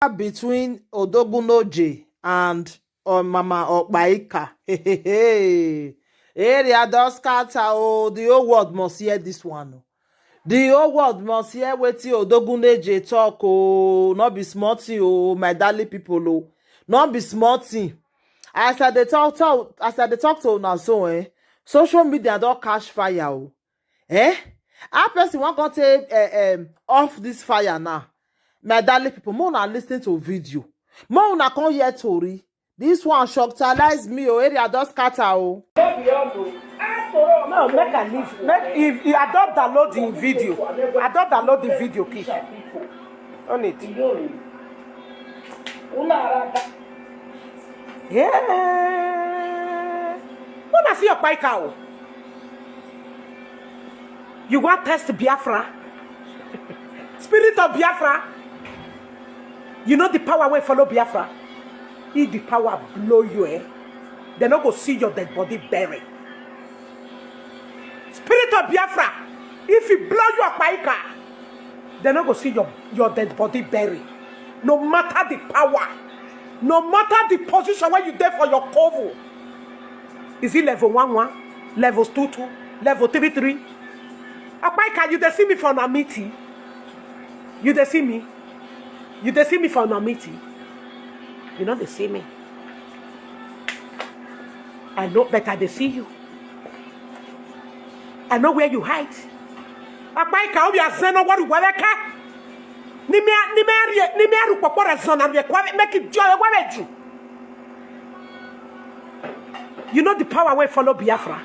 between Odogunoje and Mama Okbaika. Area does scatter. Oh, the whole world must hear this one. The whole world must hear wetin Odogunoje talk. Oh, not be smarty. Oh, my darling people. Oh, not be smarty. As I dey talk to una so, social media don catch fire. Oh, how person wan come take off this fire now? My darling people, more una lis ten to video, more una come hear tori. This one shockalize me. Oh, area don scatter. Oh, no, make I leave. If I don't download the video, I don't download the video. Keep on it. Yeah. When I see your bike out, you want test Biafra? Spirit of Biafra. You know the power will follow Biafra. If the power blow you, they not go see your dead body buried. Spirit of Biafra. If you blow your bike, they not go see your dead body buried. No matter the power, no matter the position where you there for your cover. Is it level 1-1, levels 2-2, level 3-3? Abaika, you dey see me for a meeting? You dey see me? You dey see me for a meeting? You know they see me. I know better they see you. I know where you hide. Abaika, obi azeno wadu waleka. Ni me aru popora zona we make it joy waweju. You know the power will follow Biafra.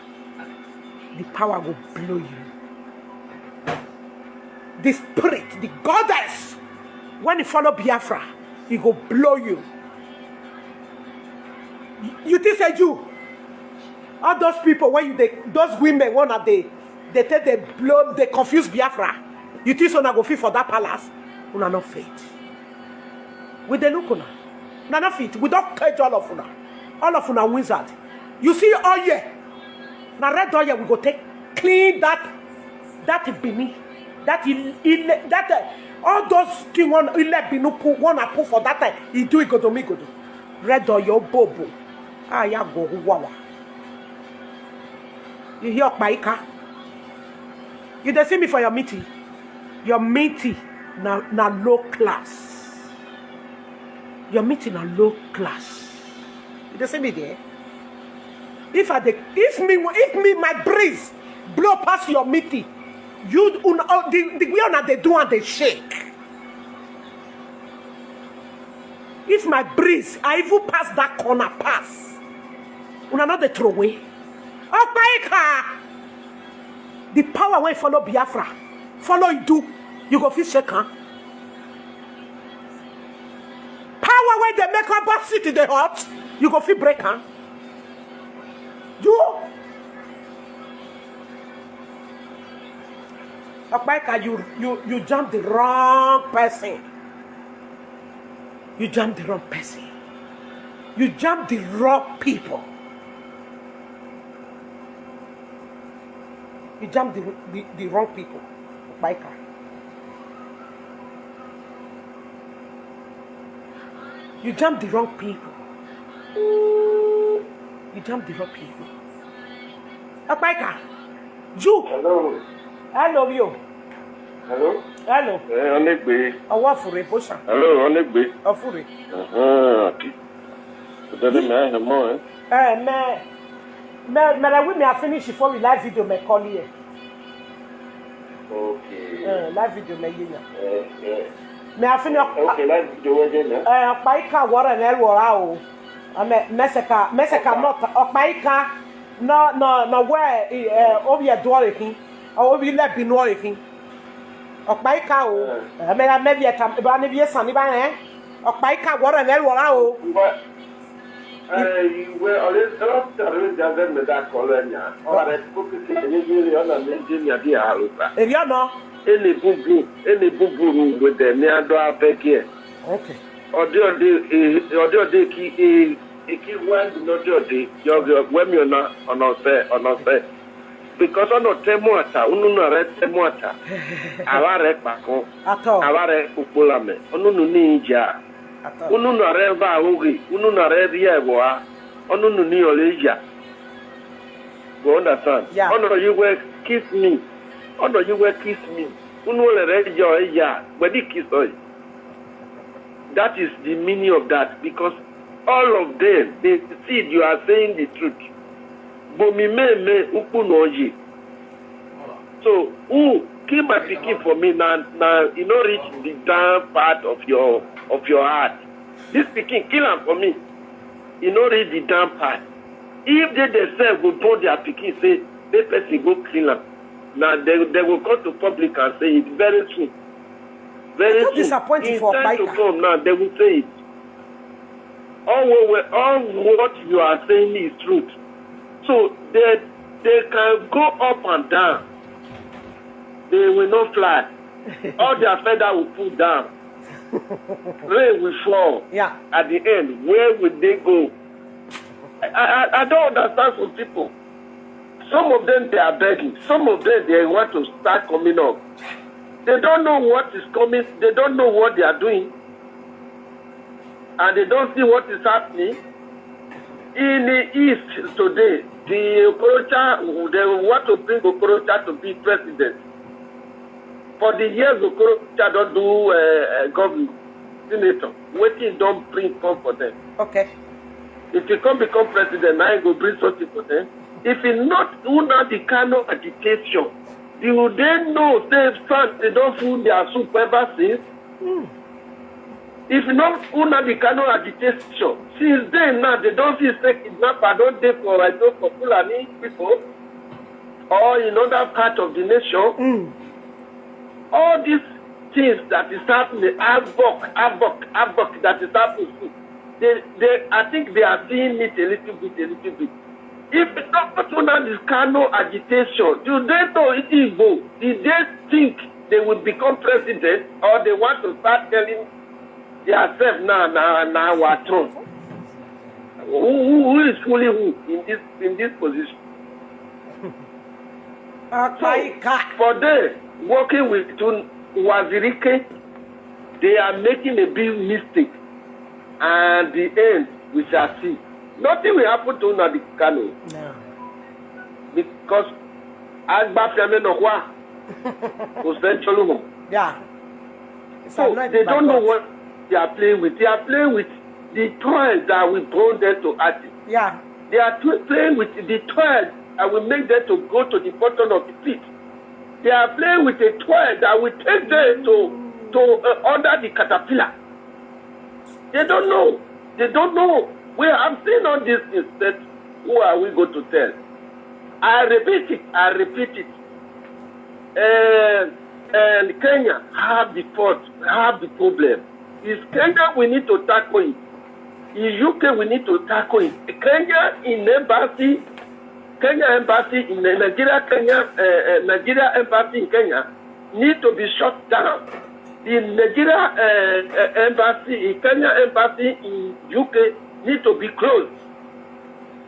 The power will blow you. The spirit, the goddess, when you follow Biafra, it will blow you. You think say you? All those people when those women they take they blow, they confuse Biafra. You think so na go fit for that palace? Una not fit. With the look una not fit. We don't catch all of una. All of una wizard. You see oil. Now red oil we go take clean that beneath. That all those things one put for that time. He do it go to me go do. Red oil bobo. Ah ya go wawa. You hear Baika? You dey see me for your meeting. Your meeting na low class. Your meeting na low class. You dey see me there? If me my breeze blow past your meeting, the way on they do and they shake. If my breeze, I even pass that corner pass, una not the throw away. Oh my God! The power when follow Biafra, follow you do, you go feel shake, huh? Power when they make up city the hot, you go feel break, huh? You jumped the wrong person. You jumped the wrong person. You jumped the wrong people. You jumped the wrong people. Biker. You jumped the wrong people. You jumped the wrong people. Biker. You. Hello. Hello, you. Hello. Hello. Onegbe. Owo fure posha. Hello, Onegbe. Ofure. Okay. So me mo me I finish before we live video me call here. Okay. Live video me yin. Me I finish. Okay, live video again. Opaika wora na elwora o. Meseka not Opaika no where obi adore kin. Obi let be no kin. Opaika o. Me maybe atam ba ne bi san ni ba eh. Opaika wora na elwora o. We already gathered me that colonia. Or I spoke to you on a Nigeria dia halusa. If you know Any bubu with the near door back here. okay. Audio de ki one no day your when you're not on say because on no temuata unu no re temuata aware pako Ato aware populame onu no ninja Unu no reva oge, unu no revia boa. Onu no ni oleja. You understand? Yeah. Ono you will kiss me. Ono you will kiss me. Unu le reja eja. But the kiss oy. That is the meaning of that, because all of them, they see you are saying the truth. Bomi me upu noji. So who keep my picking for me now you know reach the down part of your heart. This picking kill him for me. You know reach the down part. If they themselves will put their picking say they person go kill him. Now they will come to public and say it very soon. Very soon. Disappointing for time to come now, they will say it. All what you are saying is truth. So they can go up and down. They will not fly. All their feather will pull down. Rain will fall. Yeah. At the end, where will they go? I don't understand some people. Some of them they are begging. Some of them they want to start coming up. They don't know what is coming. They don't know what they are doing. And they don't see what is happening. In the East today, the Okorocha, they want to bring Okorocha to be president. For the years Okorocha don't do government, senator, waiting don't bring come for them. Okay. If you come become president, now you go bring something for them. If it's not una the kind of agitation, you then know they don't fool their soup ever since. If not una the kind of agitation, since then now they don't feel say kidnapper don't take for Fulani people or in other part of the nation. All these things that is happening, havoc that is happening, I think they are seeing it a little bit. If it's not under this kind of agitation, do they know it is evil? Did they think they would become president, or they want to start telling themselves now what turn? Who is fooling who in this position? So, for them working with Wazirike, they are making a big mistake, and the end we shall see. Nothing will happen to Nnamdi Kanu. No. Because Agba Fiame Nokwa was eventually home. Yeah. So they don't know what they are playing with. They are playing with the toys that will bring them to artists. Yeah. They are playing with the toys that will make them to go to the bottom of the pit. They are playing with a toy that will take them to under the caterpillar. They don't know. They don't know. We have seen all these things that who are we going to tell? I repeat it. And Kenya have the fault, have the problem. Is Kenya we need to tackle it. In UK we need to tackle it. Kenya embassy in Nigeria embassy in Kenya need to be shut down. The Nigeria embassy, Kenya embassy in UK need to be closed.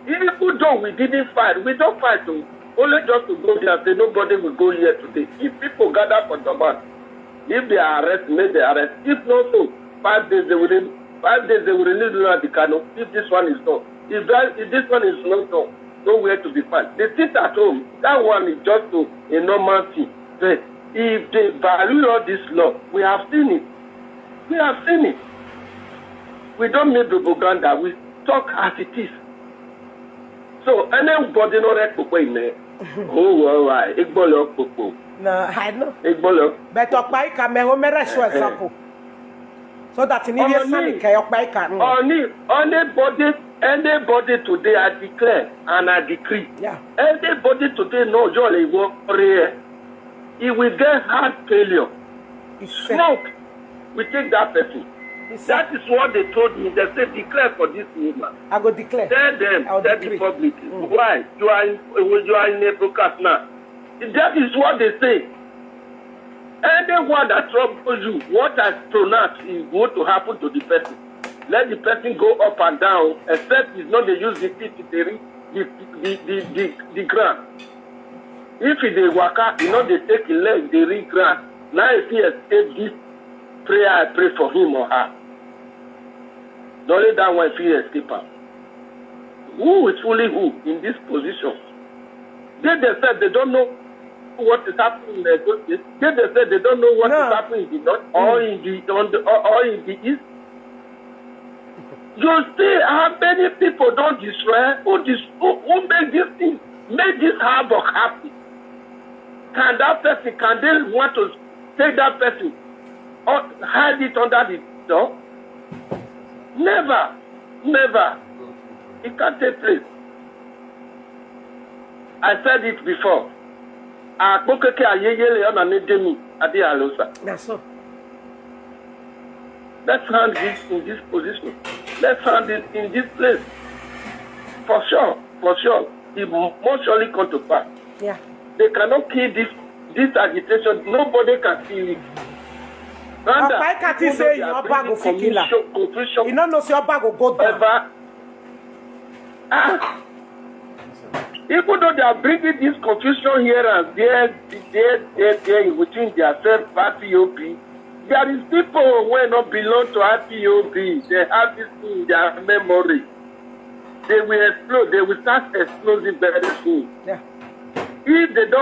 Even though we didn't fight, we don't fight only just to go there and say nobody will go here today. If people gather for the man, if they are arrested, may they arrest. If not so, 5 days they will release Nnamdi Kanu. If this one is done, if this one is not done, nowhere to be found. They sit at home. That one is just a normal thing. But if they value all this law, we have seen it. We don't make propaganda. We talk as it is. So anybody know that in there? Oh, right. No, I know. Igbolo. But Okpai can make home example. So that in India, Okpai can. Anybody today I declare and I decree. Yeah. Anybody today knows Jolly work prayer. He will get heart failure. Smoke. We take that person. That is what they told me. They said declare for this movement. I go declare. Tell them, tell the public. Why? You are in a broadcast now. That is what they say. Anyone that troubles you, what I pronounce is going to happen to the person. Let the person go up and down, except it's not they use the feet to the ground. If they waka, they take a leg, they read ground. Now if he escape this prayer, I pray for him or her. only that one feel escape her. Who is fully who in this position? They said they don't know what is happening in the state. They said they don't know what is happening in the north or in the east. You see how many people don't destroy who make this thing, make this havoc happen. Can they want to take that person or hide it under the door? Never. It can't take place. I said it before. That's so. Let's hand this in this position. Let's hand it in this place. For sure. It will most surely come to pass. Yeah. They cannot kill this agitation. Nobody can kill it. I can't say your bag of killer. You don't know your bag will go down. Even though they are bringing this confusion here and there within their self-IPOB, there is people who not belong to IPOB. They have this in their memory. They will explode. They will start exploding very soon. Yeah. If they don't